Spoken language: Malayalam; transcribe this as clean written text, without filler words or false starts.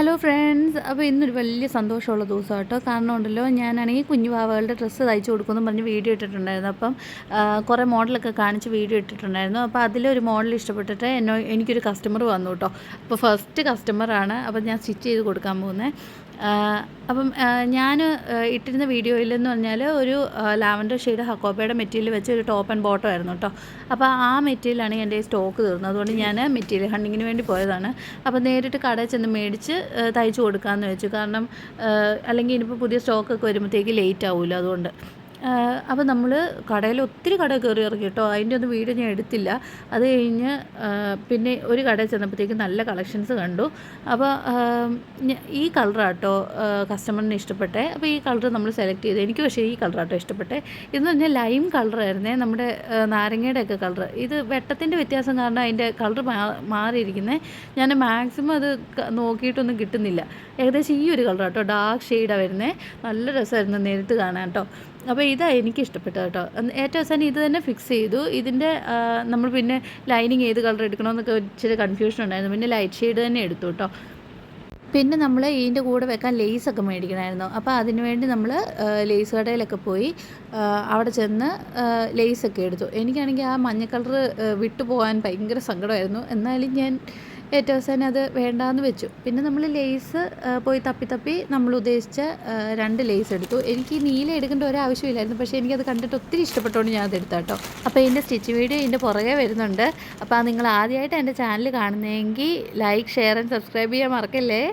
ഹലോ ഫ്രണ്ട്സ്, അപ്പോൾ ഇന്നൊരു വലിയ സന്തോഷമുള്ള ദിവസം കേട്ടോ. കാരണം ഉണ്ടല്ലോ, ഞാനാണെങ്കിൽ കുഞ്ഞു വാവകളുടെ ഡ്രസ്സ് തയ്ച്ചു കൊടുക്കുമെന്ന് പറഞ്ഞ് വീഡിയോ ഇട്ടിട്ടുണ്ടായിരുന്നു. അപ്പം കുറേ മോഡലൊക്കെ കാണിച്ച് വീഡിയോ ഇട്ടിട്ടുണ്ടായിരുന്നു. അപ്പോൾ അതിലൊരു മോഡൽ ഇഷ്ടപ്പെട്ടിട്ട് എനിക്കൊരു കസ്റ്റമർ വന്നു കേട്ടോ. അപ്പോൾ ഫസ്റ്റ് കസ്റ്റമറാണ്. അപ്പം ഞാൻ സ്റ്റിച്ച് ചെയ്ത് കൊടുക്കാൻ പോകുന്നത്. അപ്പം ഞാൻ ഇട്ടിരുന്ന വീഡിയോയിലെന്ന് പറഞ്ഞാൽ ഒരു ലാവൻഡർ ഷെയ്ഡ് ഹക്കോബയുടെ മെറ്റീരിയൽ വെച്ച് ഒരു ടോപ്പ് ആൻഡ് ബോട്ടം ആയിരുന്നു കേട്ടോ. അപ്പോൾ ആ മെറ്റീരിയലാണ് എൻ്റെ സ്റ്റോക്ക് തീർന്നത്. അതുകൊണ്ട് ഞാൻ മെറ്റീരിയൽ ഹണ്ടിങ്ങിന് വേണ്ടി പോയതാണ്. അപ്പോൾ നേരിട്ട് കടയിൽ ചെന്ന് മേടിച്ച് തയ്ച്ചു കൊടുക്കാമെന്ന് വെച്ചു. കാരണം അല്ലെങ്കിൽ ഇനിയിപ്പോൾ പുതിയ സ്റ്റോക്കൊക്കെ വരുമ്പോഴത്തേക്ക് ലേറ്റ് ആവുമല്ലോ, അതുകൊണ്ട്. അപ്പോൾ നമ്മൾ കടയിൽ ഒത്തിരി കട കയറി ഇറങ്ങി കേട്ടോ. അതിൻ്റെ ഒന്നും വീഡിയോ ഞാൻ എടുത്തില്ല. അത് കഴിഞ്ഞ് പിന്നെ ഒരു കടയിൽ ചെന്നപ്പോഴത്തേക്ക് നല്ല കളക്ഷൻസ് കണ്ടു. അപ്പോൾ ഈ കളറാട്ടോ കസ്റ്റമറിന് ഇഷ്ടപ്പെട്ടെ. അപ്പോൾ ഈ കളർ നമ്മൾ സെലക്ട് ചെയ്തു. എനിക്ക് പക്ഷേ ഈ കളറാട്ടോ ഇഷ്ടപ്പെട്ടെ. ഇതെന്ന് പറഞ്ഞാൽ ലൈം കളറായിരുന്നേ, നമ്മുടെ നാരങ്ങയുടെയൊക്കെ കളർ. ഇത് വെട്ടത്തിൻ്റെ വ്യത്യാസം കാരണം അതിൻ്റെ കളർ മാറിയിരിക്കുന്നത്. ഞാൻ മാക്സിമം അത് നോക്കിയിട്ടൊന്നും കിട്ടുന്നില്ല. ഏകദേശം ഈ ഒരു കളറാട്ടോ, ഡാർക്ക് ഷെയ്ഡാണ് വരുന്നത്. നല്ല രസമായിരുന്നു നേരിട്ട് കാണാൻ കേട്ടോ. അപ്പോൾ ഇതാണ് എനിക്ക് ഇഷ്ടപ്പെട്ടത് കേട്ടോ. ഏറ്റവും അവസാനം ഇത് തന്നെ ഫിക്സ് ചെയ്തു. ഇതിൻ്റെ നമ്മൾ പിന്നെ ലൈനിങ് ഏത് കളർ എടുക്കണമെന്നൊക്കെ ഇച്ചിരി കൺഫ്യൂഷൻ ഉണ്ടായിരുന്നു. പിന്നെ ലൈറ്റ് ഷെയ്ഡ് തന്നെ എടുത്തു കേട്ടോ. പിന്നെ നമ്മൾ ഇതിൻ്റെ കൂടെ വെക്കാൻ ലേസൊക്കെ മേടിക്കണമായിരുന്നു. അപ്പോൾ അതിനുവേണ്ടി നമ്മൾ ലേസ് കടയിലൊക്കെ പോയി അവിടെ ചെന്ന് ലേസൊക്കെ എടുത്തു. എനിക്കാണെങ്കിൽ ആ മഞ്ഞ കളർ വിട്ടു പോകാൻ ഭയങ്കര സങ്കടമായിരുന്നു. എന്നാലും ഞാൻ ഏറ്റവും അവസാനം അത് വേണ്ടാന്ന് വെച്ചു. പിന്നെ നമ്മൾ ലേസ് പോയി തപ്പി നമ്മൾ ഉദ്ദേശിച്ച 2 ലേസ് എടുത്തു. എനിക്ക് നീല എടുക്കേണ്ട ഒരാവശ്യമില്ലായിരുന്നു, പക്ഷേ എനിക്കത് കണ്ടിട്ട് ഒത്തിരി ഇഷ്ടപ്പെട്ടുകൊണ്ട് ഞാൻ അത് എടുത്താൽ കേട്ടോ. അപ്പോൾ ഇതിൻ്റെ സ്റ്റിച്ച് വീഡിയോ ഇതിൻ്റെ പുറകെ വരുന്നുണ്ട്. അപ്പോൾ നിങ്ങൾ ആദ്യമായിട്ട് എൻ്റെ ചാനൽ കാണുന്നതെങ്കിൽ ലൈക്ക്, ഷെയർ ആൻഡ് സബ്സ്ക്രൈബ് ചെയ്യാൻ മറക്കല്ലേ.